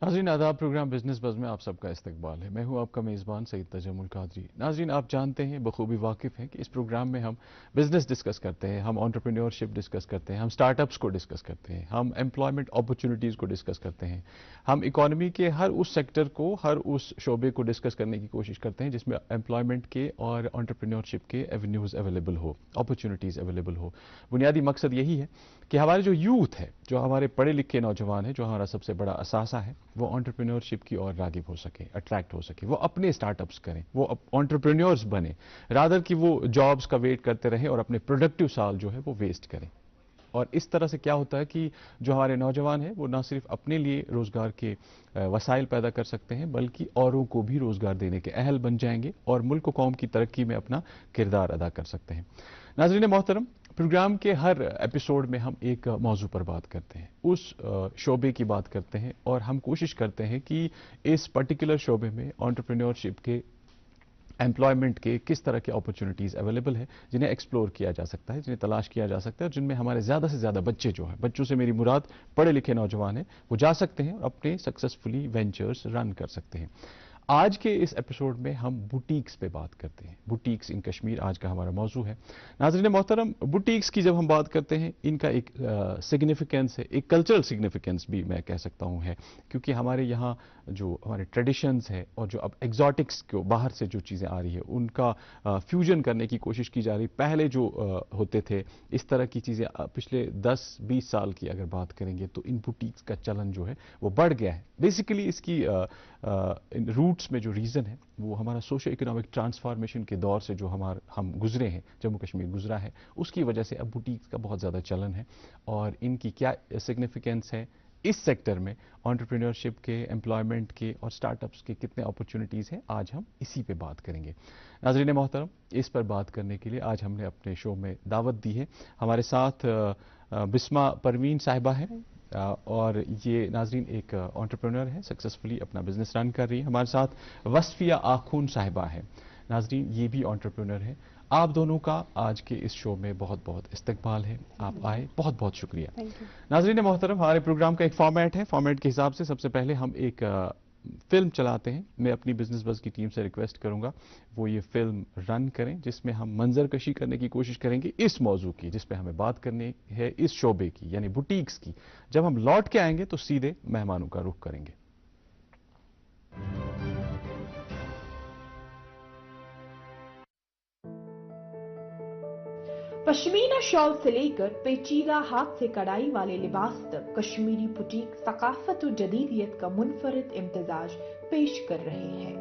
नाज़रीन आदाब, programme business buzz में आप सबका इस्तकबाल है। मैं हूं आपका मेज़बान सईद तजम्मुल कादरी। नाज़रीन, आप जानते हैं, बखूबी वाकिफ़ हैं कि इस प्रोग्राम में हम बिजनेस डिस्कस करते हैं, हम एंटरप्रेन्योरशिप डिस्कस करते हैं, हम स्टार्टअप्स को डिस्कस करते हैं, हम एम्प्लॉयमेंट अपॉर्चुनिटीज़ को डिस्कस करते हैं, हम इकॉनमी के हर उस सेक्टर को, हर उस शोबे को डिस्कस करने की कोशिश करते हैं जिसमें एम्प्लॉयमेंट के और एंटरप्रेन्योरशिप के एवेन्यूज़ अवेलेबल हो, अपॉर्चुनिटीज़ अवेलेबल हो। बुनियादी मकसद यही है कि हमारे जो यूथ है, जो हमारे पढ़े लिखे नौजवान है, जो हमारा सबसे बड़ा असासा है, वो एंटरप्रेन्योरशिप की ओर रागिब हो सके, अट्रैक्ट हो सके, वो अपने स्टार्टअप्स करें, वो एंटरप्रेन्योर्स बने, रादर कि वो जॉब्स का वेट करते रहें और अपने प्रोडक्टिव साल जो है वो वेस्ट करें। और इस तरह से क्या होता है कि जो हमारे नौजवान हैं वो ना सिर्फ अपने लिए रोज़गार के वसाइल पैदा कर सकते हैं, बल्कि औरों को भी रोज़गार देने के अहल बन जाएंगे और मुल्क व कौम की तरक्की में अपना किरदार अदा कर सकते हैं। नाज़रीन मोहतरम, प्रोग्राम के हर एपिसोड में हम एक मौजू पर बात करते हैं, उस शोबे की बात करते हैं और हम कोशिश करते हैं कि इस पर्टिकुलर शोबे में एंटरप्रेन्योरशिप के, एम्प्लॉयमेंट के किस तरह के अपॉर्चुनिटीज़ अवेलेबल है, जिन्हें एक्सप्लोर किया जा सकता है, जिन्हें तलाश किया जा सकता है, जिनमें हमारे ज़्यादा से ज़्यादा बच्चे जो हैं, बच्चों से मेरी मुराद पढ़े लिखे नौजवान हैं, वो जा सकते हैं और अपने सक्सेसफुली वेंचर्स रन कर सकते हैं। आज के इस एपिसोड में हम बुटीक्स पे बात करते हैं। बुटीक्स इन कश्मीर आज का हमारा मौजू है। नाज़रीन मोहतरम, बुटीक्स की जब हम बात करते हैं, इनका एक सिग्निफिकेंस है, एक कल्चरल सिग्निफिकेंस भी मैं कह सकता हूँ है, क्योंकि हमारे यहाँ जो हमारे ट्रेडिशंस है और जो अब एग्जॉटिक्स को बाहर से जो चीज़ें आ रही है उनका फ्यूजन करने की कोशिश की जा रही। पहले जो होते थे इस तरह की चीज़ें, पिछले 10-20 साल की अगर बात करेंगे तो इन बुटीक्स का चलन जो है वो बढ़ गया है। बेसिकली इसकी रूट्स में जो रीज़न है वो हमारा सोशो इकोनॉमिक ट्रांसफॉर्मेशन के दौर से जो हम गुजरे हैं, जम्मू कश्मीर गुजरा है, उसकी वजह से अब बुटीक्स का बहुत ज़्यादा चलन है। और इनकी क्या सिग्निफिकेंस है इस सेक्टर में, एंटरप्रेन्योरशिप के, एम्प्लॉयमेंट के और स्टार्टअप्स के कितने अपॉर्चुनिटीज़ हैं, आज हम इसी पे बात करेंगे। नाज़रीन मोहतरम, इस पर बात करने के लिए आज हमने अपने शो में दावत दी है। हमारे साथ बिस्मा परवीन साहिबा है और ये नाज़रीन एक एंटरप्रेन्योर है, सक्सेसफुली अपना बिजनेस रन कर रही है। हमारे साथ वसफिया आखून साहिबा है, नाज़रीन ये भी एंटरप्रेन्योर है। आप दोनों का आज के इस शो में बहुत बहुत इस्तकबाल है, आप आए, बहुत बहुत शुक्रिया। नाज़रीन मोहतरम, हमारे प्रोग्राम का एक फॉर्मेट है, फॉर्मेट के हिसाब से सबसे पहले हम एक फिल्म चलाते हैं। मैं अपनी बिजनेस बज़ की टीम से रिक्वेस्ट करूंगा वो ये फिल्म रन करें, जिसमें हम मंजर कशी करने की कोशिश करेंगे इस मौजू की जिस पे हमें बात करनी है, इस शोबे की यानी बुटीक्स की। जब हम लौट के आएंगे तो सीधे मेहमानों का रुख करेंगे। पश्मीना शॉल से लेकर पेचीदा हाथ से कढ़ाई वाले लिबास तक कश्मीरी बुटीक सकाफत और जदीदियत का मुनफरिद इम्तिजाज पेश कर रहे हैं।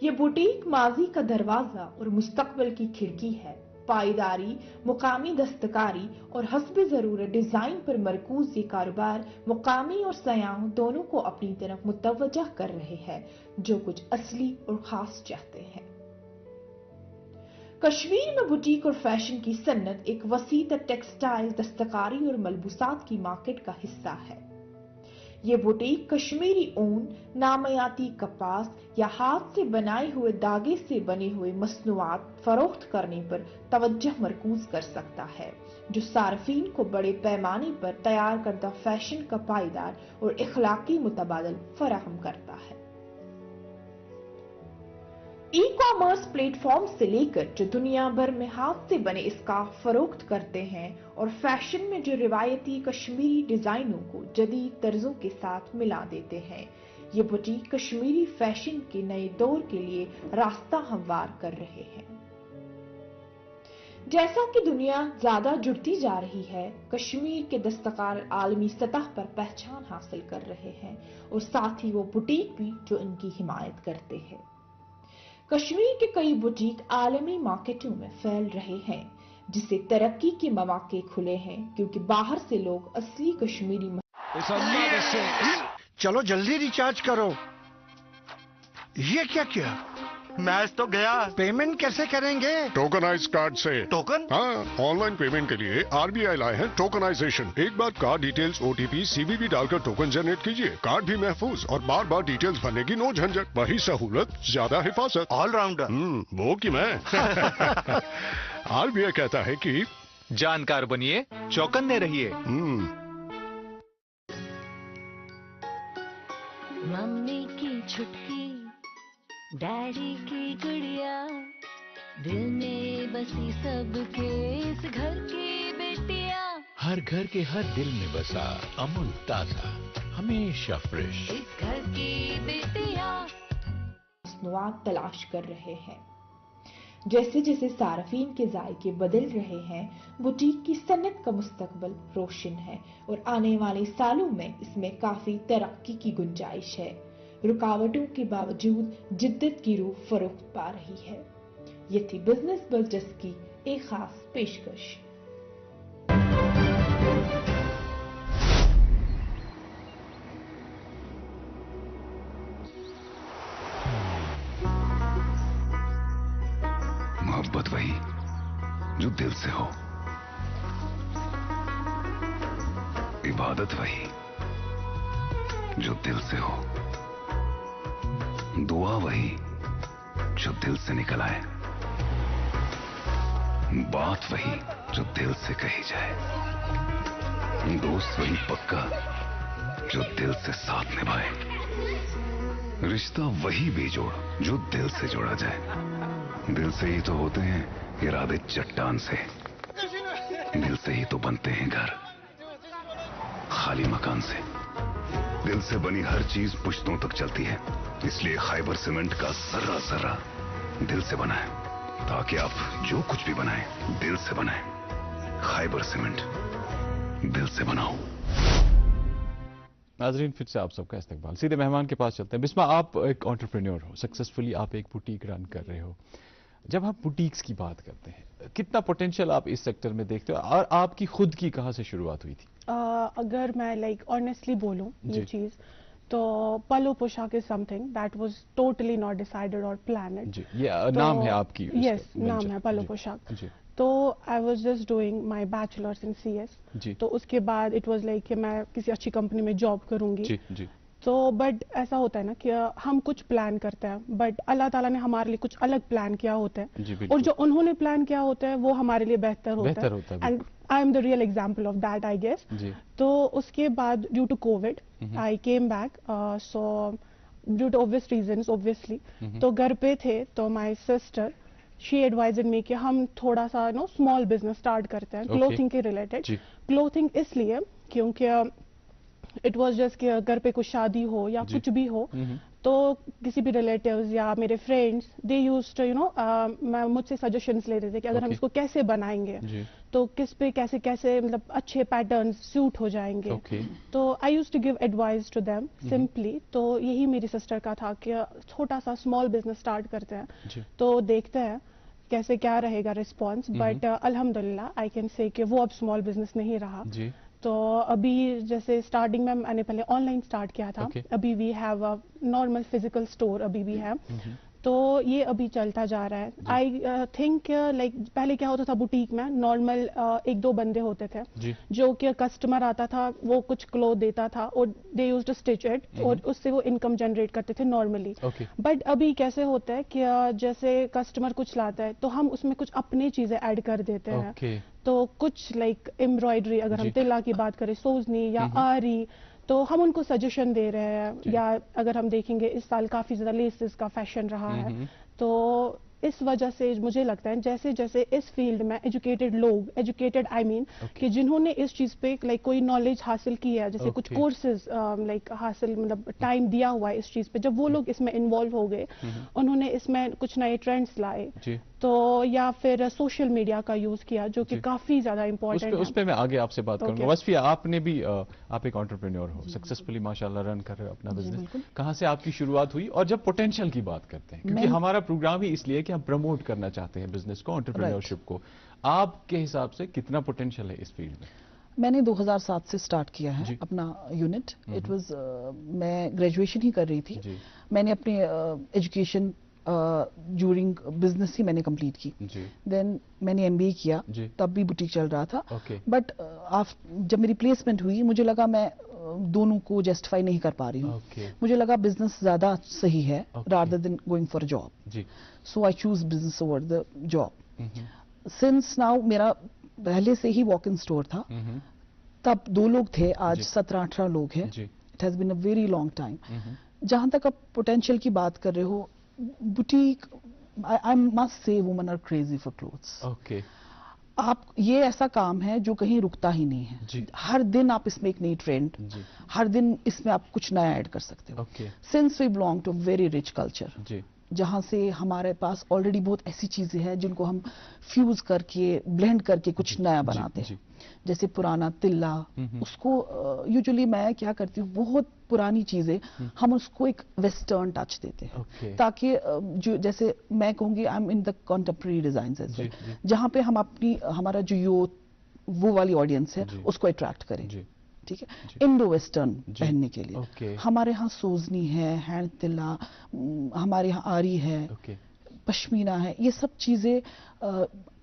ये बुटीक माजी का दरवाजा और मुस्तकबिल की खिड़की है। पायदारी, मुकामी दस्तकारी और हस्ब जरूरत डिजाइन पर मरकूज ये कारोबार मुकामी और सयाहों दोनों को अपनी तरफ मुतवज्जा कर रहे हैं, जो कुछ असली और खास चाहते हैं। कश्मीर में बुटीक और फैशन की सन्नत एक वसी टेक्सटाइल, दस्तकारी और मलबूसात की मार्केट का हिस्सा है। ये बुटीक कश्मीरी ऊन, नामयाती कपास या हाथ से बनाए हुए धागे से बने हुए मसनूआत फरोख्त करने पर तवज्जो मरकूज कर सकता है, जो सार्फिन को बड़े पैमाने पर तैयार करदा फैशन का पायदार और इखलाकी मुतबादल फराहम करता है। ई कॉमर्स प्लेटफॉर्म से लेकर जो दुनिया भर में हाथ से बने स्कार्फ फरोख्त करते हैं और फैशन में जो रिवायती कश्मीरी डिजाइनों को जदीद तर्जों के साथ मिला देते हैं, ये बुटीक कश्मीरी फैशन के नए दौर के लिए रास्ता हमवार कर रहे हैं। जैसा कि दुनिया ज्यादा जुड़ती जा रही है, कश्मीर के दस्तकार आलमी सतह पर पहचान हासिल कर रहे हैं और साथ ही वो बुटीक भी जो इनकी हिमायत करते हैं। कश्मीर के कई बुटीक आलमी मार्केटों में फैल रहे हैं, जिससे तरक्की के मौके खुले हैं, क्योंकि बाहर से लोग असली कश्मीरी चलो जल्दी रिचार्ज करो। ये क्या किया? मैच तो गया। पेमेंट कैसे करेंगे? टोकनाइज कार्ड से। टोकन? हाँ, ऑनलाइन पेमेंट के लिए आरबीआई लाए हैं टोकनाइजेशन। एक बार कार्ड डिटेल्स, ओटीपी, सीवीवी डालकर टोकन जनरेट कीजिए। कार्ड भी महफूज और बार बार डिटेल्स भरने की नो झंझट। वही सहूलत, ज्यादा हिफाजत। ऑलराउंडर। वो कि मैं आरबीआई कहता है कि जानकार बनिए, चौकन्ने रहिए। मम्मी की छुटकी, डैडी की गुड़िया, दिल में बसी सबके इस घर की बेटिया। हर घर के हर दिल में बसा अमूल ताजा, हमेशा फ्रेश। इस घर की बेटिया मसनूआत तलाश कर रहे हैं। जैसे जैसे सार्फिन के जायके बदल रहे हैं, बुटीक की सन्नत का मुस्तकबल रोशन है और आने वाले सालों में इसमें काफी तरक्की की गुंजाइश है। रुकावटों के बावजूद जिद्दत की रूह फरोख्त पा रही है। ये थी बिजनेस बज़ डेस्क की एक खास पेशकश। मोहब्बत वही जो दिल से हो, इबादत वही जो दिल से हो, दुआ वही जो दिल से निकल आए, बात वही जो दिल से कही जाए, दोस्त वही पक्का जो दिल से साथ निभाए, रिश्ता वही बेजोड़ जो दिल से जोड़ा जाए। दिल से ही तो होते हैं इरादे चट्टान से, दिल से ही तो बनते हैं घर खाली मकान से। दिल से बनी हर चीज पुश्तों तक चलती है, इसलिए खैबर सीमेंट का जर्रा जर्रा दिल से बना है, ताकि आप जो कुछ भी बनाएं दिल से बनाएं। खैबर सीमेंट, दिल से बनाओ। नाजरीन, फिर से आप सबका इस्तकबाल। सीधे मेहमान के पास चलते हैं। बिस्मा, आप एक एंटरप्रेन्योर हो, सक्सेसफुली आप एक बुटीक रन कर रहे हो। जब आप बुटीक्स की बात करते हैं, कितना पोटेंशियल आप इस सेक्टर में देखते हो और आपकी खुद की कहाँ से शुरुआत हुई थी? अगर मैं ऑनेस्टली बोलूं ये चीज, तो पलो पोशाक is something that was totally not decided और प्लान्ड। जी, ये नाम है आपकी? यस, नाम है पलो पोशाक। तो I was just doing my bachelors in CS। तो उसके बाद इट वॉज लाइक कि मैं किसी अच्छी कंपनी में जॉब करूंगी। तो बट ऐसा होता है ना कि हम कुछ प्लान करते हैं, बट अल्लाह ताला ने हमारे लिए कुछ अलग प्लान किया होता है, और जो उन्होंने प्लान किया होता है वो हमारे लिए बेहतर होता है। And I am the real example of that, I guess. तो उसके बाद due to covid I came back, so due to obvious reasons obviously, तो घर पे थे। तो my sister she advised me कि हम थोड़ा सा स्मॉल बिजनेस स्टार्ट करते हैं, क्लोथिंग के रिलेटेड। क्लोथिंग इसलिए क्योंकि इट वाज जस्ट कि घर पे कुछ शादी हो या कुछ भी हो, तो किसी भी रिलेटिव्स या मेरे फ्रेंड्स दे यूज्ड टू मुझसे सजेशंस लेते थे कि अगर हम इसको कैसे बनाएंगे, तो किस पे कैसे कैसे मतलब अच्छे पैटर्न्स सूट हो जाएंगे। तो I used to give advice to them simply. तो यही मेरी सिस्टर का था कि छोटा सा स्मॉल बिजनेस स्टार्ट करते हैं, तो देखते हैं कैसे क्या रहेगा रिस्पॉन्स। बट अल्हम्दुलिल्लाह आई कैन से कि वो अब स्मॉल बिजनेस नहीं रहा। तो अभी जैसे स्टार्टिंग में मैंने पहले ऑनलाइन स्टार्ट किया था, अभी we have a normal physical store अभी भी है। तो ये अभी चलता जा रहा है। आई थिंक लाइक पहले क्या होता था बुटीक में, नॉर्मल एक दो बंदे होते थे जो कि कस्टमर आता था, वो कुछ क्लोथ देता था और they used to stitch it, और उससे वो इनकम जनरेट करते थे नॉर्मली। बट अभी कैसे होता है कि जैसे कस्टमर कुछ लाता है तो हम उसमें कुछ अपनी चीजें ऐड कर देते हैं। तो कुछ लाइक एम्ब्रॉयडरी, अगर हम तिला की बात करें, सोजनी या आरी, तो हम उनको सजेशन दे रहे हैं। या अगर हम देखेंगे इस साल काफी ज्यादा लेसेस का फैशन रहा है, तो इस वजह से मुझे लगता है जैसे जैसे इस फील्ड में एजुकेटेड लोग, एजुकेटेड आई मीन कि जिन्होंने इस चीज पे लाइक कोई नॉलेज हासिल की है, जैसे कुछ कोर्सेज लाइक हासिल मतलब टाइम दिया हुआ है इस चीज पे, जब वो लोग इसमें इन्वॉल्व हो गए, उन्होंने इसमें कुछ नए ट्रेंड्स लाए, तो या फिर सोशल मीडिया का यूज किया जो कि काफी ज्यादा इंपॉर्टेंट है। उस पे मैं आगे आपसे बात करूंगा। वसफिया, आपने भी आप एक एंटरप्रेन्योर हो, सक्सेसफुली माशाल्लाह रन कर रहे हो अपना बिजनेस। कहां से आपकी शुरुआत हुई? और जब पोटेंशियल की बात करते हैं, क्योंकि हमारा प्रोग्राम ही इसलिए कि हम प्रमोट करना चाहते हैं बिजनेस को, एंटरप्रेन्योरशिप को, आपके हिसाब से कितना पोटेंशियल है इस फील्ड में? मैंने 2007 से स्टार्ट किया है अपना यूनिट। इट वाज मैं ग्रेजुएशन ही कर रही थी। मैंने अपनी एजुकेशन ड्यूरिंग बिजनेस ही मैंने कंप्लीट की। देन मैंने MBA किया, तब भी बुटीक चल रहा था। बट जब मेरी प्लेसमेंट हुई, मुझे लगा मैं दोनों को जस्टिफाई नहीं कर पा रही हूँ। मुझे लगा बिजनेस ज्यादा सही है rather than going for a job. So I choose business over the job. Since now मेरा पहले से ही वॉक इन स्टोर था, तब 2 लोग थे, आज 17-18 लोग हैं. It has been a very long time. जहां तक आप पोटेंशियल की बात कर रहे हो, boutique, I must say women are crazy for clothes. Okay. आप, ये ऐसा काम है जो कहीं रुकता ही नहीं है. हर दिन आप इसमें एक नई ट्रेंड, हर दिन इसमें आप कुछ नया ऐड कर सकते हो. Since we belong to very rich culture, जहां से हमारे पास ऑलरेडी बहुत ऐसी चीजें हैं जिनको हम फ्यूज करके, ब्लेंड करके कुछ नया बनाते हैं. जैसे पुराना तिल्ला, उसको यूजुअली मैं क्या करती हूँ, बहुत पुरानी चीजें हम उसको एक वेस्टर्न टच देते हैं, ताकि जो, जैसे मैं कहूंगी I am in the contemporary design, जहां पे हम अपनी, हमारा जो यूथ, वो वाली ऑडियंस है, उसको अट्रैक्ट करें. ठीक है, इंडो वेस्टर्न पहनने के लिए. हमारे यहाँ सोजनी है, हैंड तिल्ला, हमारे यहाँ आरी है, पश्मीना है, ये सब चीजें,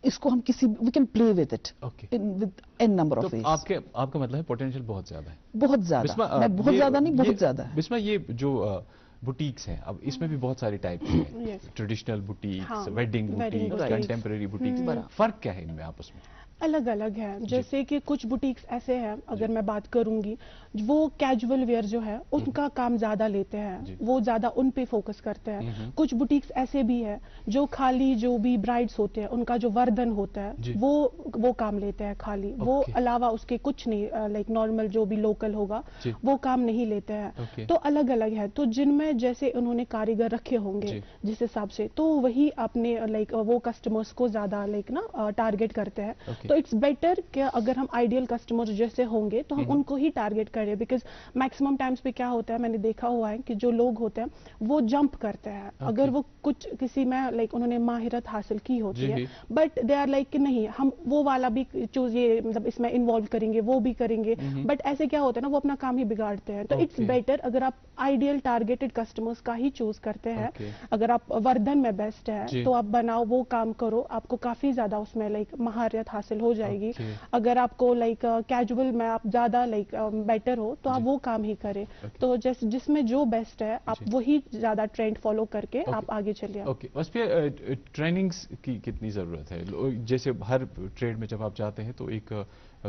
इसको हम किसी, we can play with it with an number of ways. आपका मतलब है पोटेंशियल बहुत ज्यादा है. बहुत ज्यादा, मैं बहुत ज्यादा नहीं, बहुत ज्यादा. बिस्मा, ये जो बुटीक्स हैं, अब इसमें भी बहुत सारे टाइप्स हैं. Traditional boutiques, wedding boutiques, contemporary boutiques, फर्क क्या है इनमें आपस में? अलग अलग है. जैसे कि कुछ बुटीक्स ऐसे हैं, अगर मैं बात करूंगी, वो कैजुअल वेयर जो है उनका काम ज्यादा लेते हैं, वो ज्यादा उन पे फोकस करते हैं. कुछ बुटीक्स ऐसे भी है जो खाली, जो भी ब्राइड्स होते हैं उनका जो वर्धन होता है वो काम लेते हैं खाली. वो अलावा उसके कुछ नहीं, लाइक नॉर्मल जो भी लोकल होगा वो काम नहीं लेते हैं. तो अलग अलग है. तो जिनमें जैसे उन्होंने कारीगर रखे होंगे जिस हिसाब से, तो वही अपने लाइक वो कस्टमर्स को ज्यादा लाइक ना टारगेट करते हैं. तो इट्स बेटर कि अगर हम आइडियल कस्टमर्स जैसे होंगे तो हम उनको ही टारगेट करें. बिकॉज मैक्सिमम टाइम्स पे क्या होता है, मैंने देखा हुआ है कि जो लोग होते हैं वो जंप करते हैं. अगर वो कुछ किसी में लाइक उन्होंने माहिरत हासिल की होती है, बट दे आर लाइक कि नहीं, हम वो वाला भी चूज, ये मतलब इसमें इन्वॉल्व करेंगे, वो भी करेंगे. बट ऐसे क्या होता है ना, वो अपना काम ही बिगाड़ते हैं. तो इट्स बेटर अगर आप आइडियल टारगेटेड कस्टमर्स का ही चूज करते हैं. अगर आप वर्धन में बेस्ट है तो आप बनाओ, वो काम करो, आपको काफी ज्यादा उसमें लाइक महारत हासिल हो जाएगी. अगर आपको लाइक कैजुअल में आप ज्यादा लाइक बेटर हो तो आप वो काम ही करें. तो जैसे जिसमें जो बेस्ट है आप वही ज्यादा ट्रेंड फॉलो करके आप आगे चलिए. ओके. बस फिर ट्रेनिंग्स की कितनी जरूरत है? जैसे हर ट्रेड में जब आप जाते हैं तो एक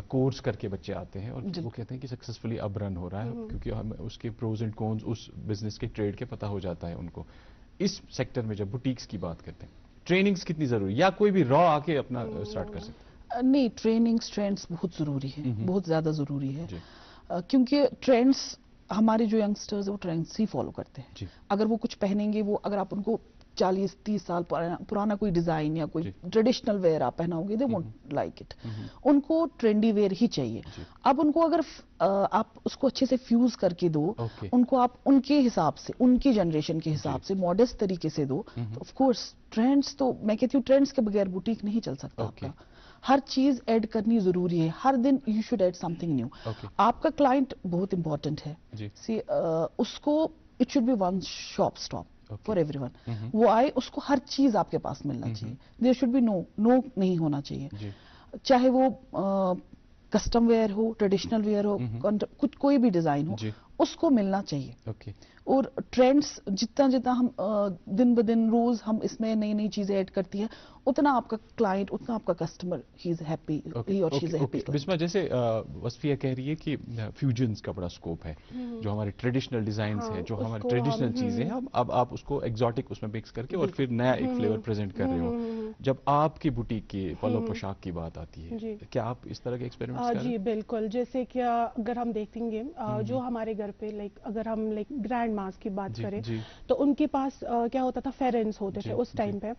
कोर्स करके बच्चे आते हैं और वो कहते हैं कि सक्सेसफुली अब रन हो रहा है, क्योंकि हमें उसके प्रोज एंड कॉन्स उस बिजनेस के, ट्रेड के पता हो जाता है उनको. इस सेक्टर में जब बुटीक्स की बात करते हैं, ट्रेनिंग्स कितनी जरूरी, या कोई भी रॉ आके अपना स्टार्ट कर सकता है? नहीं, ट्रेंड्स बहुत जरूरी है, बहुत ज्यादा जरूरी है. क्योंकि ट्रेंड्स, हमारे जो यंगस्टर्स है वो ट्रेंड्स ही फॉलो करते हैं. अगर वो कुछ पहनेंगे, वो अगर आप उनको 40-30 साल पुराना कोई डिजाइन या कोई ट्रेडिशनल वेयर आप पहनाओगे, दे वोंट लाइक इट. उनको ट्रेंडी वेयर ही चाहिए. अब उनको अगर आप उसको अच्छे से फ्यूज करके दो, उनको आप उनके हिसाब से, उनकी जनरेशन के हिसाब से मॉडेस्ट तरीके से दो, तो ऑफ कोर्स ट्रेंड्स, तो मैं कहती हूँ ट्रेंड्स के बगैर बुटीक नहीं चल सकता आपका. हर चीज ऐड करनी जरूरी है. हर दिन you should add something new. आपका क्लाइंट बहुत इंपॉर्टेंट है. सी, उसको it should be one shop stop for everyone. वो आए, उसको हर चीज आपके पास मिलना चाहिए. देयर शुड बी नो नहीं होना चाहिए. चाहे वो कस्टम वेयर हो, ट्रेडिशनल वेयर हो, कुछ कोई भी डिजाइन हो, उसको मिलना चाहिए. और ट्रेंड्स जितना हम दिन ब दिन रोज हम इसमें नई नई चीजें ऐड करती है, उतना आपका क्लाइंट, उतना आपका कस्टमर, ही इज हैप्पी, ही और शी इज हैप्पी. बिस्मा, जैसे वसफिया कह रही है कि फ्यूजन्स का बड़ा स्कोप है, जो हमारे ट्रेडिशनल डिजाइंस है, जो हमारी ट्रेडिशनल चीजें हैं, अब आप उसको एग्जॉटिक उसमें मिक्स करके और फिर नया एक फ्लेवर प्रेजेंट कर रहे हो. जब आपकी बुटीक की पलो पोशाक की बात आती है, क्या आप इस तरह के एक्सपेरिमेंट्स कर रहे हैं? जी बिल्कुल. जैसे कि अगर हम देखेंगे जो हमारे घर पे लाइक, अगर हम लाइक ग्रैंड मास की बात करें, तो उनके पास क्या होता था, फेरेंस होते थे उस टाइम पे.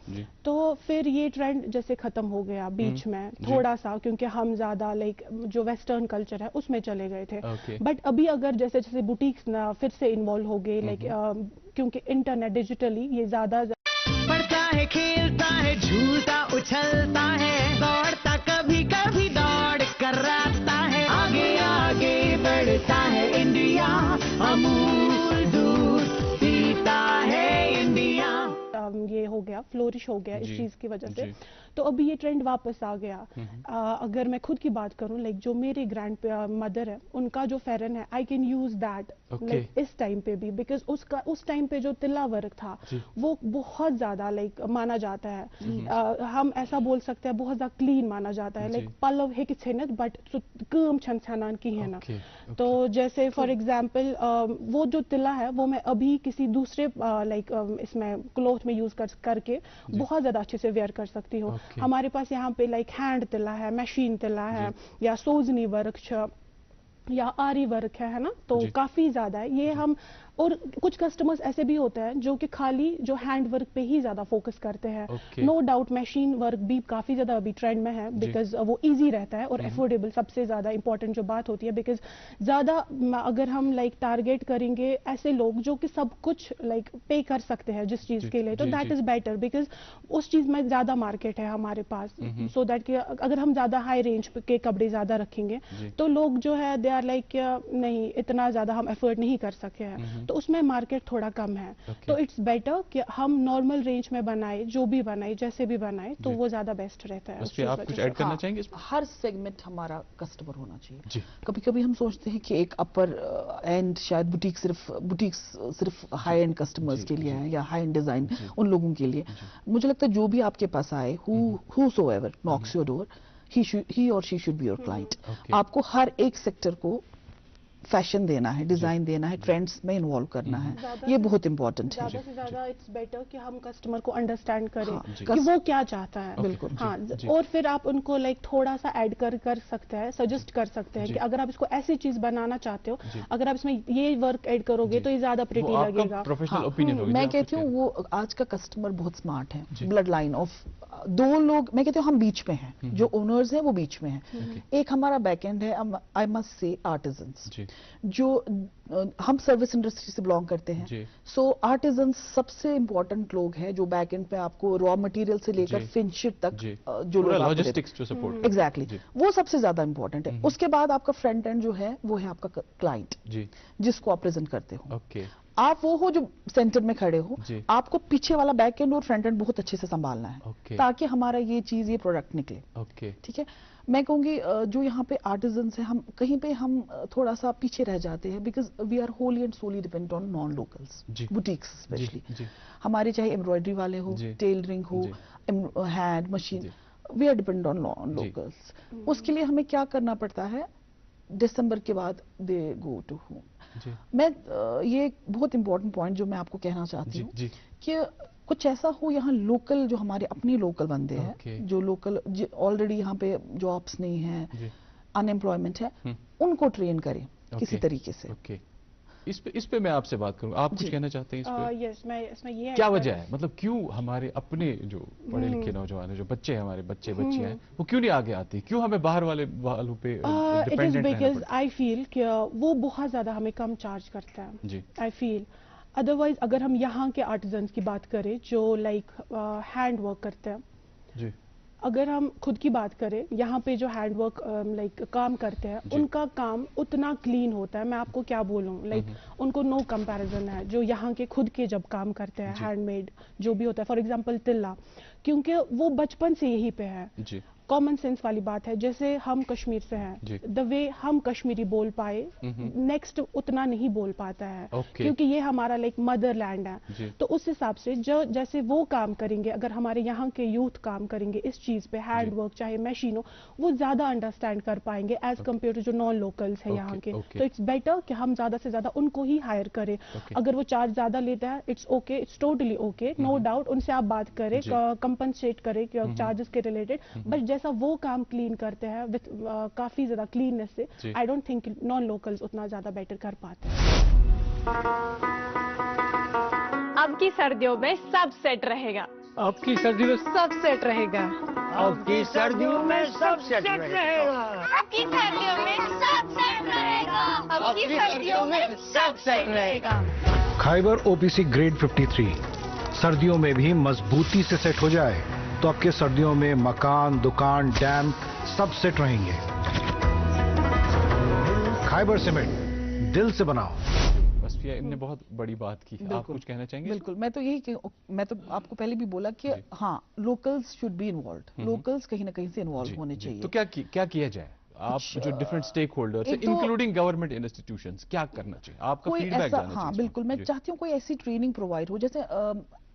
तो फिर ये ट्रेंड जैसे खत्म हो गया बीच में थोड़ा सा, क्योंकि हम ज्यादा लाइक जो वेस्टर्न कल्चर है उसमें चले गए थे. बट अभी अगर जैसे जैसे बुटीक्स ना फिर से इन्वॉल्व हो गए, लाइक क्योंकि इंटरनेट डिजिटली ये ज्यादा पढ़ता है, खेलता है, झूलता उछलता है, दौड़ता कभी कभी दौड़ कर रास्ता है, आगे आगे बढ़ता है इंडिया, अमूल दूध पीता है इंडिया. ये हो गया गया, फ्लोरिश हो गया इस चीज की वजह से, तो अभी ये ट्रेंड वापस आ गया। अगर मैं खुद की बात करूं, लाइक जो मेरे ग्रैंड मदर है, उनका जो फेरन है, I can use that like इस टाइम पे भी, बिकॉज उसका उस टाइम पे जो तिल्ला वर्क था वो बहुत ज्यादा लाइक माना जाता है, हम ऐसा बोल सकते हैं बहुत ज्यादा क्लीन माना जाता है, लाइक पल्लव है कि छेनत बट कम छन छनान की है ना। तो जैसे फॉर एग्जांपल वो जो तिल्ला है वो मैं अभी किसी दूसरे लाइक इसमें क्लोथ में यूज करके बहुत ज्यादा अच्छे से वेयर कर सकती हूँ। हमारे पास यहाँ पे लाइक हैंड तिल्ला है, मशीन तिल्ला है, या सोजनी वर्क या आरी वर्क है ना, तो काफी ज्यादा है ये हम। और कुछ कस्टमर्स ऐसे भी होते हैं जो कि खाली जो हैंड वर्क पे ही ज्यादा फोकस करते हैं। नो डाउट मशीन वर्क भी काफी ज्यादा अभी ट्रेंड में है, बिकॉज वो इजी रहता है और अफोर्डेबल, सबसे ज्यादा इंपॉर्टेंट जो बात होती है, बिकॉज ज्यादा अगर हम लाइक टारगेट करेंगे ऐसे लोग जो कि सब कुछ लाइक पे कर सकते हैं जिस चीज के लिए, तो दैट इज बेटर, बिकॉज उस चीज में ज्यादा मार्केट है हमारे पास। सो दैट कि अगर हम ज्यादा हाई रेंज के कपड़े ज्यादा रखेंगे तो लोग जो है दे आर लाइक नहीं, इतना ज्यादा हम एफर्ट नहीं कर सके हैं, तो उसमें मार्केट थोड़ा कम है। तो इट्स बेटर कि हम नॉर्मल रेंज में बनाए, जो भी बनाए, जैसे भी बनाए, तो वो ज्यादा बेस्ट रहता है। उस पे आप कुछ ऐड करना चाहेंगे? हर सेगमेंट हमारा कस्टमर होना चाहिए। कभी कभी हम सोचते हैं कि एक अपर एंड शायद बुटीक सिर्फ हाई एंड कस्टमर्स के लिए है या हाई एंड डिजाइन उन लोगों के लिए। मुझे लगता है जो भी आपके पास आए, whosoever knocks your door, he or she should be your client। आपको हर एक सेक्टर को फैशन देना है, डिजाइन देना है, ट्रेंड्स में इन्वॉल्व करना है, ये बहुत इंपॉर्टेंट है। ज्यादा से ज्यादा इट्स बेटर कि हम कस्टमर को अंडरस्टैंड करें कि वो क्या चाहता है। बिल्कुल। हाँ, और फिर आप उनको लाइक थोड़ा सा ऐड कर सकते हैं, सजेस्ट कर सकते हैं कि अगर आप इसको ऐसी चीज बनाना चाहते हो, अगर आप इसमें ये वर्क ऐड करोगे तो ये ज्यादा प्रिटी लगेगा। प्रोफेशनल ओपिनियन होगी। मैं कहती हूँ वो आज का कस्टमर बहुत स्मार्ट है। ब्लड लाइन ऑफ दो लोग, मैं कहती हूँ हम बीच में हैं, जो ओनर्स हैं वो बीच में हैं। एक हमारा बैकएंड है, आई मस्ट से आर्टिजन्स, जो हम सर्विस इंडस्ट्री से बिलोंग करते हैं। सो आर्टिजन्स सबसे इंपॉर्टेंट लोग हैं जो बैक एंड पे आपको रॉ मटेरियल से लेकर फिनिशिंग तक जो लॉजिस्टिक्स जो सपोर्ट, एग्जैक्टली वो सबसे ज्यादा इंपॉर्टेंट है। उसके बाद आपका फ्रंट एंड जो है वो है आपका क्लाइंट, जिसको आप प्रेजेंट करते हो। आप वो हो जो सेंटर में खड़े हो, आपको पीछे वाला बैक एंड और फ्रंट एंड बहुत अच्छे से संभालना है ताकि हमारा ये चीज, ये प्रोडक्ट निकले। ठीक है, मैं कहूंगी जो यहाँ पे आर्टिजन्स हैं, हम कहीं पे हम थोड़ा सा पीछे रह जाते हैं, because we are wholly and solely depend on non locals, boutiques specially. हमारे चाहे एम्ब्रॉयडरी वाले हो, टेलरिंग हो, hand machine, we are depend on non locals. उसके लिए हमें क्या करना पड़ता है, दिसंबर के बाद दे गो टू होम। मैं ये बहुत इंपॉर्टेंट पॉइंट जो मैं आपको कहना चाहती हूँ कि कुछ ऐसा हो यहाँ लोकल, जो हमारे अपने लोकल बंदे हैं, जो लोकल ऑलरेडी यहाँ पे जॉब्स नहीं है, अनएम्प्लॉयमेंट है, उनको ट्रेन करें किसी तरीके से। इस पे मैं आपसे बात करूँ, आप कुछ कहना चाहते हैं इस पे? यस, मैं इसमें ये क्या वजह है, मतलब क्यों हमारे अपने जो पढ़े लिखे नौजवान हैं, जो बच्चे हैं, हमारे बच्चियां हैं, वो क्यों नहीं आगे आती, क्यों हमें बाहर वालों पे डिपेंडेंट रहना पड़ता है? बिकॉज आई फील कि वो बहुत ज्यादा हमें कम चार्ज करता है। आई फील अदरवाइज अगर हम यहाँ के आर्टिजन्स की बात करें जो लाइक हैंड वर्क करते हैं, अगर हम खुद की बात करें, यहाँ पे जो हैंड वर्क लाइक काम करते हैं, उनका काम उतना क्लीन होता है, मैं आपको क्या बोलूँ, लाइक उनको नो कंपैरिजन है जो यहाँ के खुद के जब काम करते हैं, हैंडमेड जो भी होता है। फॉर एग्जांपल तिल्ला, क्योंकि वो बचपन से यहीं पे है, कॉमन सेंस वाली बात है। जैसे हम कश्मीर से हैं, द वे हम कश्मीरी बोल पाए, नेक्स्ट उतना नहीं बोल पाता है, क्योंकि ये हमारा लाइक मदर लैंड है। तो उस हिसाब से जो जैसे वो काम करेंगे, अगर हमारे यहाँ के यूथ काम करेंगे इस चीज पे, हैंड वर्क चाहे मशीन हो, वो ज्यादा अंडरस्टैंड कर पाएंगे एज कम्पेयर टू जो नॉन लोकल्स है यहाँ के। तो इट्स बेटर कि हम ज्यादा से ज्यादा उनको ही हायर करें। अगर वो चार्ज ज्यादा लेता है, it's okay, it's totally okay, no doubt, उनसे आप बात करें, कंपनसेट करें चार्जेस के रिलेटेड, बट जैसा वो काम क्लीन करते हैं विद काफी ज्यादा क्लीननेस से, I don't think non locals उतना ज्यादा बेटर कर पाते हैं। अब की सर्दियों में सब सेट रहेगा, अब की सर्दियों में सब सेट रहेगा, अब की सर्दियों में सब सेट रहेगा, अब की सर्दियों में सब सेट रहेगा, अब की सर्दियों में सब सेट रहेगा। खाइबर ओपीसी ग्रेड 53 सर्दियों में भी मजबूती से सेट हो जाए तो आपके सर्दियों में मकान, दुकान, डैम सब सेट रहेंगे। खाइबर सीमेंट, दिल से बनाओ। बस وصفیہ ان نے بہت بڑی بات کی, آپ کچھ کہنا چاہیں گے؟ بالکل, میں تو آپ کو پہلے بھی بولا کہ ہاں locals should be involved, locals کہیں نہ کہیں سے انوالو ہونے چاہیے. تو کیا کیا جائے؟ آپ جو ڈفرنٹ سٹیک ہولڈرز ہیں انکلوڈنگ گورنمنٹ انسٹیٹیوشنز, کیا کرنا چاہیے؟ آپ کا فیڈ بیک جاننا چاہیے. ہاں بالکل, میں چاہتی ہوں کوئی ایسی ٹریننگ پرووائڈ ہو, جیسے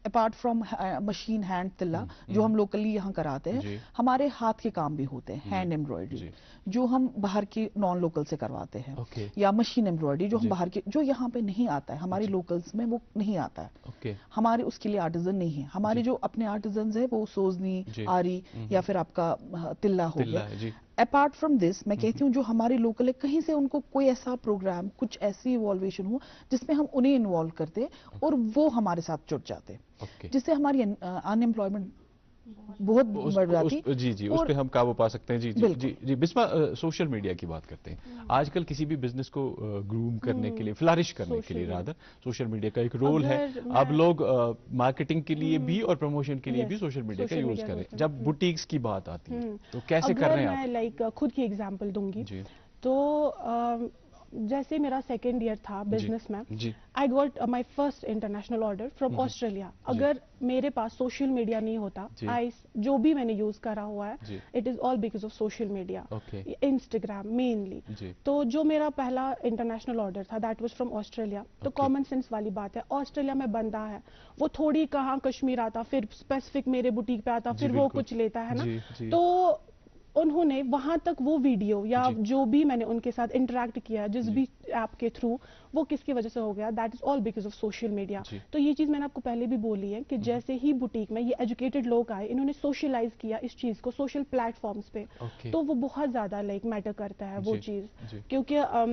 اپارٹ فرام مشین ہینڈ تلا جو ہم لوکلی یہاں کراتے ہیں, ہمارے ہاتھ کے کام بھی ہوتے ہیں, ہینڈ ایمبرائڈری جو ہم باہر کے نان لوکل سے کرواتے ہیں, یا مشین ایمبرائڈری جو ہم باہر کے, جو یہاں پہ نہیں آتا ہے ہمارے لوکلز میں, وہ نہیں آتا ہے, ہمارے اس کے لیے آرٹیزن نہیں ہے. ہمارے جو اپنے آرٹیزنز ہیں وہ سوزنی, آری یا پھر آپ کا تلا ہو گیا. اپارٹ فرام دس میں کہتی ہوں جو ہمارے لوکل ہے, کہیں سے ان کو کوئی ایسا پروگرام, کچھ ایسی ایوالویشن ہو جس میں ہم انہیں انوالو کرتے اور وہ ہمارے ساتھ جڑ جاتے, جس سے ہماری ان ایمپلائمنٹ بہت بڑھ جاتی. جی اس پہ ہم قابو پا سکتے ہیں. جی بسما, سوشل میڈیا کی بات کرتے ہیں. آج کل کسی بھی بزنس کو گروم کرنے کے لیے, فلرش کرنے کے لیے رادر, سوشل میڈیا کا ایک رول ہے. اب لوگ مارکیٹنگ کے لیے بھی اور پروموشن کے لیے بھی سوشل میڈیا کا یوز کریں. جب بوٹیکس کی بات آتی ہے تو کیسے کر رہے ہیں آپ؟ میں لائک خود کی ایگزامپل دوں گی تو جیسے میرا سیکنڈ ایئر تھا بزنس میں, I got my first international order from Australia. اگر میرے پاس سوشل میڈیا نہیں ہوتا, جو بھی میں نے یوز کرا ہوا ہے it is all because of social media, Instagram mainly. تو جو میرا پہلا انٹرنیشنل آرڈر تھا دیٹ واز فرام آسٹریلیا. تو کامن سینس والی بات ہے, آسٹریلیا میں بندہ ہے, وہ تھوڑی کہاں کشمیر آتا, پھر اسپیسیفک میرے بوٹیک پہ آتا, پھر وہ کچھ لیتا ہے نا. تو انہوں نے وہاں تک وہ ویڈیو یا جو بھی میں نے ان کے ساتھ انٹریکٹ کیا جس بھی ایپ کے تھرو, وہ کس کی وجہ سے ہو گیا, that is all because of social media. تو یہ چیز میں نے آپ کو پہلے بھی بولی ہے کہ جیسے ہی بوٹیک میں یہ ایجوکیٹڈ لوگ آئے, انہوں نے سوشلائز کیا اس چیز کو سوشل پلیٹ فارمز پہ, تو وہ بہت زیادہ لائک میٹر کرتا ہے وہ چیز. کیونکہ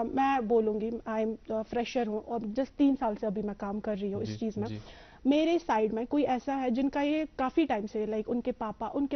میں بولوں گی آئی ایم فریشر ہوں اور جسٹ 3 سال سے ابھی میں کام کر رہی ہوں اس چیز میں. میرے سائڈ میں کوئی ایسا ہے جن کا یہ کافی ٹائم سے لائک ان کے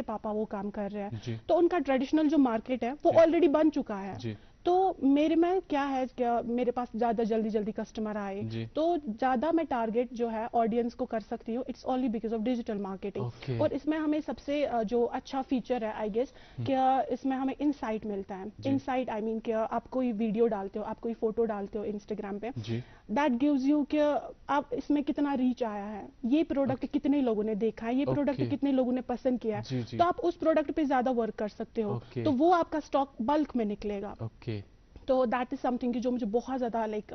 پاپا وہ کام کر رہے ہیں, تو ان کا ٹریڈیشنل جو مارکیٹ ہے وہ آلریڈی بن چکا ہے. تو میرے میں کیا ہے کہ میرے پاس زیادہ جلدی کسٹمر آئے, تو زیادہ میں ٹارگیٹ جو ہے آڈینس کو کر سکتی ہوں, it's only because of digital marketing. اور اس میں ہمیں سب سے جو اچھا فیچر ہے آئی گیس کہ اس میں ہمیں انسائٹ ملتا ہے. انسائٹ آئی مین کہ آپ کوئی ویڈیو ڈالتے ہو, آپ کوئی فوٹو ڈالتے ہو انسٹاگرام پہ, دیٹ گیوز یو کہ آپ اس میں کتنا ریچ آیا ہے, یہ پروڈکٹ کتنے لوگوں نے دیکھا ہے, یہ پروڈکٹ کتنے لوگوں نے پسند کیا ہے, تو آپ اس پروڈکٹ پہ زیادہ ورک کر سکتے ہو. تو وہ آپ کا اسٹاک بلک میں نکلے گا. تو دیٹ از سم تھنگ جو مجھے بہت زیادہ لائک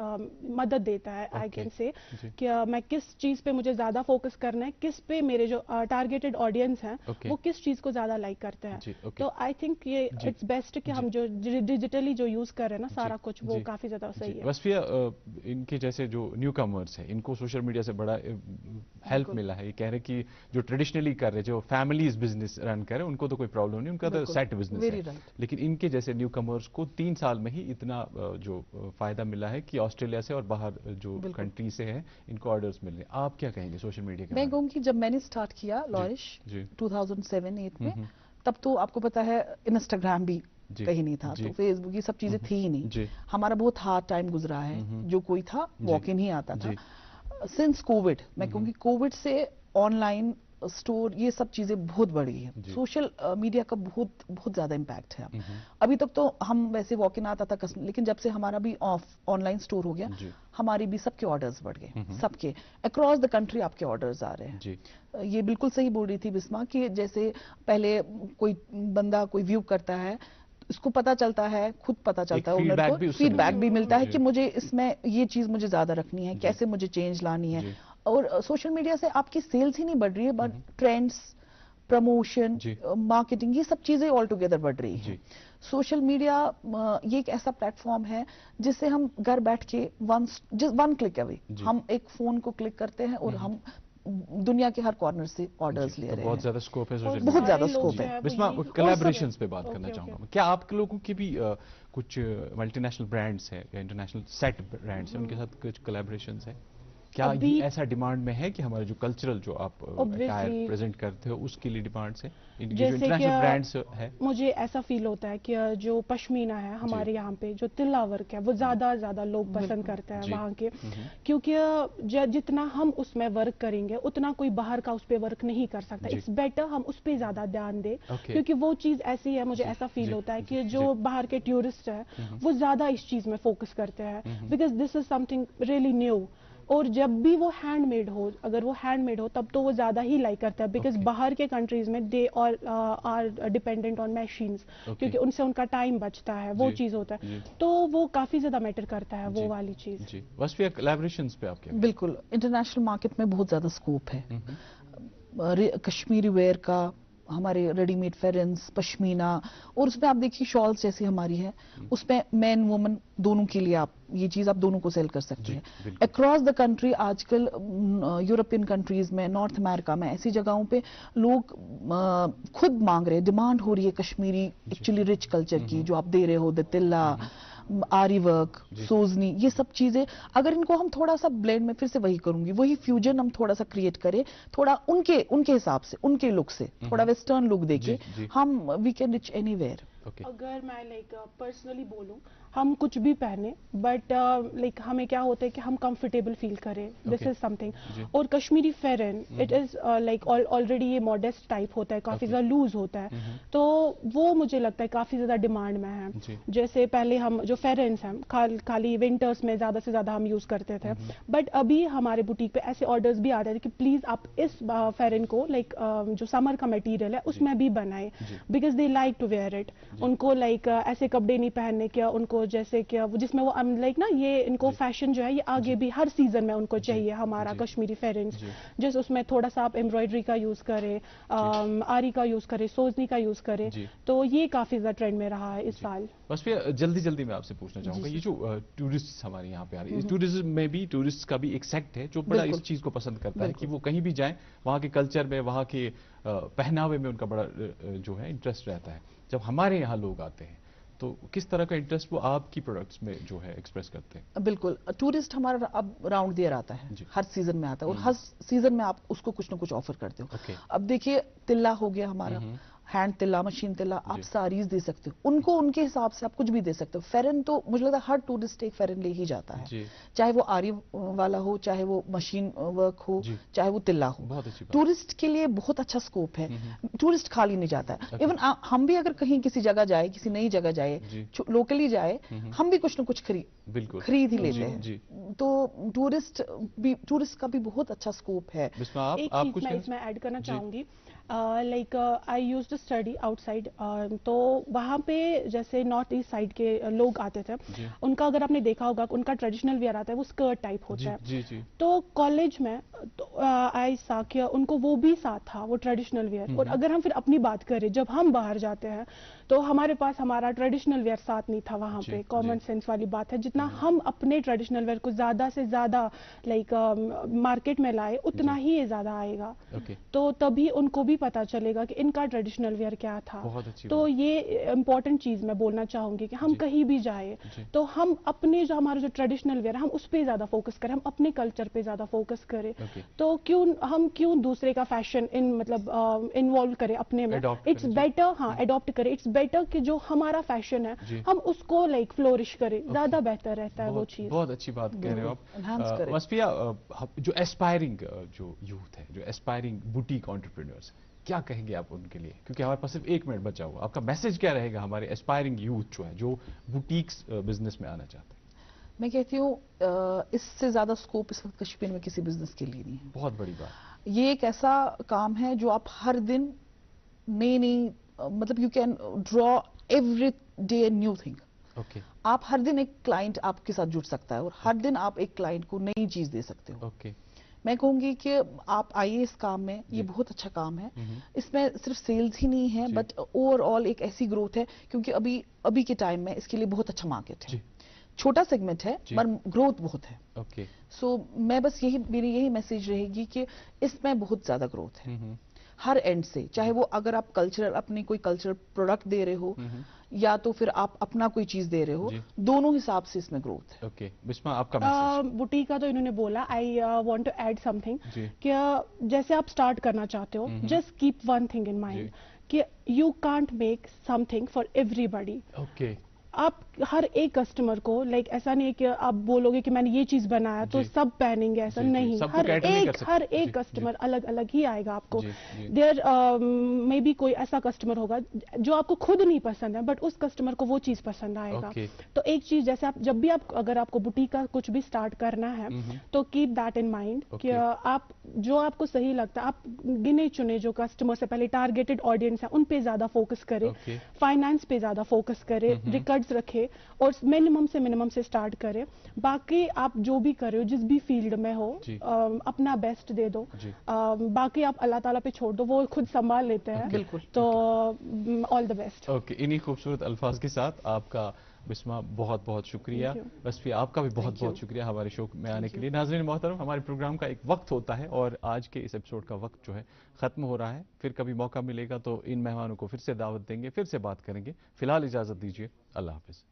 مدد دیتا ہے آئی کین سے کہ میں کس چیز پہ مجھے زیادہ فوکس کرنا ہے, کس پہ میرے جو ٹارگیٹڈ آڈینس ہیں وہ کس چیز کو زیادہ لائک کرتے ہیں. تو آئی تھنک یہ اٹس بیسٹ کہ ہم جو ڈیجیٹلی جو یوز کر رہے ہیں نا سارا کچھ, وہ کافی زیادہ صحیح ہے. وصفیہ, ان کے جیسے جو نیو کمرس ہیں ان کو سوشل میڈیا سے بڑا ہیلپ ملا ہے. یہ کہہ رہے کہ جو ٹریڈیشنلی کر رہے, جو فیملیز بزنس رن کر رہے ہیں, ان کو تو کوئی پرابلم نہیں, ان کا تو سیٹ بزنس ہے. لیکن ان کے جیسے نیو کمرس کو 3 سال میں ہی اتنا جو فائدہ ملا ہے کہ آسٹریلیا سے اور باہر جو کنٹری سے ہیں ان کو آرڈرز مل رہے ہیں. آپ کیا کہیں گے سوشل میڈیا کے؟ میں کہوں کہ جب میں نے سٹارٹ کیا لارش 2007-8 میں, تب تو آپ کو پتا ہے انسٹاگرام بھی کہیں نہیں تھا, تو فیس بک یہ سب چیزیں تھی ہی نہیں. ہمارا بہت ہارڈ ٹائم گزرا ہے, جو کوئی تھا واک ان ہی آتا تھا. سنس کووڈ, میں کہوں گی کووڈ سے آن لائن اسٹور یہ سب چیزیں بہت بڑھی ہیں. سوشل میڈیا کا بہت زیادہ امپیکٹ ہے. ابھی تک تو ہم ویسے واک ان آتا تھا, لیکن جب سے ہمارا بھی آن لائن اسٹور ہو گیا, ہماری بھی سب کے آرڈرز بڑھ گئے, سب کے اکراس دا کنٹری آپ کے آرڈرز آ رہے ہیں. یہ بالکل صحیح بول رہی تھی بسما کہ جیسے پہلے کوئی بندہ کوئی ویو کرتا ہے, اس کو پتا چلتا ہے, خود پتا چلتا ہے, اونر کو فیڈ بیک بھی ملتا ہے کہ مجھے اس میں یہ چیز مجھے زیادہ رکھنی ہے, کیسے مجھے چینج لانی ہے. اور سوشل میڈیا سے آپ کی سیلز ہی نہیں بڑھ رہی ہے, بٹ ٹرینڈز, پروموشن, مارکیٹنگ, یہ سب چیزیں آل ٹوگیدر بڑھ رہی ہیں. سوشل میڈیا یہ ایک ایسا پلیٹ فارم ہے جس سے ہم گھر بیٹھ کے ون کلک اوے, ہم ایک فون کو کلک کرتے ہیں اور ہم دنیا کے ہر کارنر سے آرڈرز لے رہے ہیں. بہت زیادہ اسکوپ ہے, بہت زیادہ اسکوپ ہے. بسما, کولیبریشنز پہ بات کرنا چاہوں گا. کیا آپ کے لوگوں کی بھی کچھ ملٹی نیشنل برانڈز ہیں یا انٹرنیشنل سیٹ برانڈز ہیں, ان کے ساتھ کچھ کولیبریشنز ہیں؟ क्या ये ऐसा डिमांड में है कि हमारे जो कल्चरल जो आप अटायर प्रेजेंट करते हो उसके लिए डिमांड से इंटरनेशनल ब्रांड्स है? मुझे ऐसा फील होता है कि जो पश्मीना है हमारे यहाँ पे जो तिल्ला वर्क है वो ज्यादा लोग पसंद करते हैं वहाँ के, क्योंकि जितना हम उसमें वर्क करेंगे उतना कोई बाहर का उस पर वर्क नहीं कर सकता. इट्स बेटर हम उस पर ज्यादा ध्यान दें, क्योंकि वो चीज ऐसी है, मुझे ऐसा फील होता है कि जो बाहर के टूरिस्ट है वो ज्यादा इस चीज में फोकस करते हैं, because this is something really new. और जब भी वो हैंडमेड हो, अगर वो हैंडमेड हो तब तो वो ज्यादा ही लाइक करता है, बिकॉज बाहर के कंट्रीज में they are dependent on machines, क्योंकि उनसे उनका टाइम बचता है, वो चीज होता है, तो वो काफी ज्यादा मैटर करता है वो वाली चीज. बस फिर कोलैबोरेशंस पे आपके? बिल्कुल, इंटरनेशनल मार्केट में बहुत ज्यादा स्कोप है. कश्मीरी वेयर का, हमारे रेडीमेड फेरेंस, पश्मीना, और उसमें आप देखिए शॉल्स जैसी हमारी है, उसमें मैन वुमन दोनों के लिए आप ये चीज आप दोनों को सेल कर सकते हैं. अक्रॉस द कंट्री आजकल यूरोपियन कंट्रीज में, नॉर्थ अमेरिका में, ऐसी जगहों पे लोग खुद मांग रहे हैं, डिमांड हो रही है कश्मीरी एक्चुअली रिच कल्चर की, जो आप दे रहे हो, तिल्ला, आरी वर्क, सोजनी, ये सब चीजें अगर इनको हम थोड़ा सा ब्लेंड में, फिर से वही करूंगी, वही फ्यूजन हम थोड़ा सा क्रिएट करें, थोड़ा उनके हिसाब से, उनके लुक से, थोड़ा वेस्टर्न लुक देके हम वी कैन रिच एनीवेयर. अगर मैं पर्सनली बोलूं, हम कुछ भी पहने, बट हमें क्या होता है कि हम कंफर्टेबल फील करें, दिस इज समथिंग. और कश्मीरी फेरन इट इज ऑलरेडी ये मॉडेस्ट टाइप होता है, काफी ज्यादा लूज होता है, तो वो मुझे लगता है काफी ज्यादा डिमांड में है. जैसे पहले हम जो फेरेंस हैं खाली विंटर्स में ज्यादा से ज्यादा हम यूज करते थे, बट अभी हमारे बुटीक पे ऐसे ऑर्डर्स भी आते थे कि प्लीज आप इस फेरन को जो समर का मटेरियल है उसमें भी बनाए, because they like to wear it. उनको ऐसे कपड़े नहीं पहनने के, उनको जैसे कि जिसमें वो ये इनको फैशन जो है ये आगे भी हर सीजन में उनको चाहिए हमारा कश्मीरी फेरेंस, जैसे उसमें थोड़ा सा आप एम्ब्रॉयडरी का यूज करें, आरी का यूज करें, सोजनी का यूज करें, तो ये काफी ज्यादा ट्रेंड में रहा है इस साल. बस फिर जल्दी मैं आपसे पूछना चाहूंगा, ये जो टूरिस्ट हमारे यहाँ पे आ रहे हैं, टूरिज्म में भी टूरिस्ट का भी एक सेक्ट है जो बड़ा इस चीज को पसंद करता है कि वो कहीं भी जाए, वहाँ के कल्चर में, वहाँ के पहनावे में उनका बड़ा जो है इंटरेस्ट रहता है. जब हमारे यहाँ लोग आते हैं तो किस तरह का इंटरेस्ट वो आपकी प्रोडक्ट्स में जो है एक्सप्रेस करते हैं? बिल्कुल, टूरिस्ट हमारा अब राउंड दियर आता है, हर सीजन में आता है, और हर सीजन में आप उसको कुछ ना कुछ ऑफर करते हो. अब देखिए तिल्ला हो गया हमारा, हैंड तिल्ला, मशीन तिल्ला, आप सारीज दे सकते हो, उनको उनके हिसाब से आप कुछ भी दे सकते हो. फेरन तो मुझे लगता है हर टूरिस्ट एक फेरन ले ही जाता है, चाहे वो आरी वाला हो, चाहे वो मशीन वर्क हो, चाहे वो तिल्ला हो. टूरिस्ट के लिए बहुत अच्छा स्कोप है, टूरिस्ट खाली नहीं जाता है. इवन हम भी अगर कहीं किसी जगह जाए, किसी नई जगह जाए, लोकली जाए, हम भी कुछ ना कुछ खरीद ही लेते हैं. तो टूरिस्ट का भी बहुत अच्छा स्कोप है. एक चीज मैं इसमें ऐड करना चाहूंगी, I used to study outside, तो वहाँ पे जैसे नॉर्थ ईस्ट साइड के लोग आते थे, उनका अगर आपने देखा होगा उनका ट्रेडिशनल वेयर आता है, वो स्कर्ट टाइप होता है. तो कॉलेज में आई सा कि उनको वो भी साथ था, वो ट्रेडिशनल वेयर. और अगर हम फिर अपनी बात करें, जब हम बाहर जाते हैं तो हमारे पास हमारा ट्रेडिशनल वेयर साथ नहीं था वहाँ पे. कॉमन सेंस वाली बात है, जितना हम अपने ट्रेडिशनल वेयर को ज्यादा से ज्यादा मार्केट में लाए उतना ही ये ज्यादा आएगा. तो तभी उनको भी पता चलेगा कि इनका ट्रेडिशनल वेयर क्या था. तो ये इंपॉर्टेंट चीज मैं बोलना चाहूंगी कि हम कहीं भी जाए तो हम अपने जो हमारा जो ट्रेडिशनल वेयर हम उस पर ज्यादा फोकस करें, हम अपने कल्चर पे ज्यादा फोकस करें. तो क्यों दूसरे का फैशन इन्वॉल्व करें अपने में. इट्स बेटर, हाँ, अडॉप्ट करें. इट्स बेटर कि जो हमारा फैशन है हम उसको फ्लोरिश करें, ज्यादा बेहतर रहता है वो चीज. बहुत अच्छी बात कह रहे हो आप. मस्फिया, जो एस्पायरिंग जो यूथ है, जो एस्पायरिंग बुटीक एंटरप्रेन्योर्स, क्या कहेंगे आप उनके लिए, क्योंकि हमारे पास सिर्फ 1 मिनट बचा हुआ. आपका मैसेज क्या रहेगा हमारे एस्पायरिंग यूथ जो है, जो बुटीक्स बिजनेस में आना चाहते हैं? मैं कहती हूँ इससे ज्यादा स्कोप इस वक्त कश्मीर में किसी बिजनेस के लिए नहीं है. बहुत बड़ी बात. ये एक ऐसा काम है जो आप हर दिन नई मतलब you can draw every day new thing. आप हर दिन एक क्लाइंट आपके साथ जुड़ सकता है, और हर दिन आप एक क्लाइंट को नई चीज दे सकते हो. मैं कहूंगी कि आप आइए इस काम में, ये बहुत अच्छा काम है. इसमें सिर्फ सेल्स ही नहीं है, बट ओवरऑल एक ऐसी ग्रोथ है, क्योंकि अभी के टाइम में इसके लिए बहुत अच्छा मार्केट है. छोटा सेगमेंट है पर ग्रोथ बहुत है. सो मैं बस मेरी यही मैसेज रहेगी कि इसमें बहुत ज्यादा ग्रोथ है. ہر اینڈ سے, چاہے وہ اگر آپ کلچرل اپنی کوئی کلچرل پروڈکٹ دے رہے ہو یا تو پھر آپ اپنا کوئی چیز دے رہے ہو, دونوں حساب سے اس میں گروتھ ہے. اوکے بسما آپ کا میسج. بوٹیک کا تو انہوں نے بولا, I want to add something کہ جیسے آپ اسٹارٹ کرنا چاہتے ہو, just keep one thing in mind کہ you can't make something for everybody. Okay آپ ہر ایک کسٹمر کو لائک ایسا نہیں ہے کہ آپ بولو گے کہ میں نے یہ چیز بنایا تو سب پہنیں گے, ایسا نہیں. ہر ایک کسٹمر الگ الگ ہی آئے گا آپ کو. دیر میں بھی کوئی ایسا کسٹمر ہوگا جو آپ کو خود نہیں پسند ہے بٹ اس کسٹمر کو وہ چیز پسند آئے گا. تو ایک چیز جیسے آپ جب بھی آپ اگر آپ کو بوٹیک کا کچھ بھی اسٹارٹ کرنا ہے تو کیپ دیٹ ان مائنڈ کہ آپ جو آپ کو صحیح لگتا ہے آپ گنے چنے جو کسٹمر سے پہلے ٹارگیٹڈ آڈینس ہے ان پہ زیادہ فوکس کرے, فائنانس پہ زیادہ فوکس کرے, ریکارڈ رکھے اور منیمم سے اسٹارٹ کرے. باقی آپ جو بھی کرے ہو جس بھی فیلڈ میں ہو اپنا بیسٹ دے دو, باقی آپ اللہ تعالیٰ پہ چھوڑ دو, وہ خود سنبھال لیتے ہیں. بالکل. تو آل دا بیسٹ. اوکے, انہی خوبصورت الفاظ کے ساتھ آپ کا بسما بہت بہت شکریہ. وصفی آپ کا بھی بہت بہت شکریہ ہمارے شو میں آنے کے لیے. ناظرین محترم, ہمارے پروگرام کا ایک وقت ہوتا ہے اور آج کے اس ایپیسوڈ کا وقت جو ہے ختم ہو رہا ہے. پھر کبھی موقع ملے گا تو ان مہمانوں کو پھر سے دعوت دیں گے, پھر سے بات کریں گے. فی الحال اجازت دیجیے, اللہ حافظ.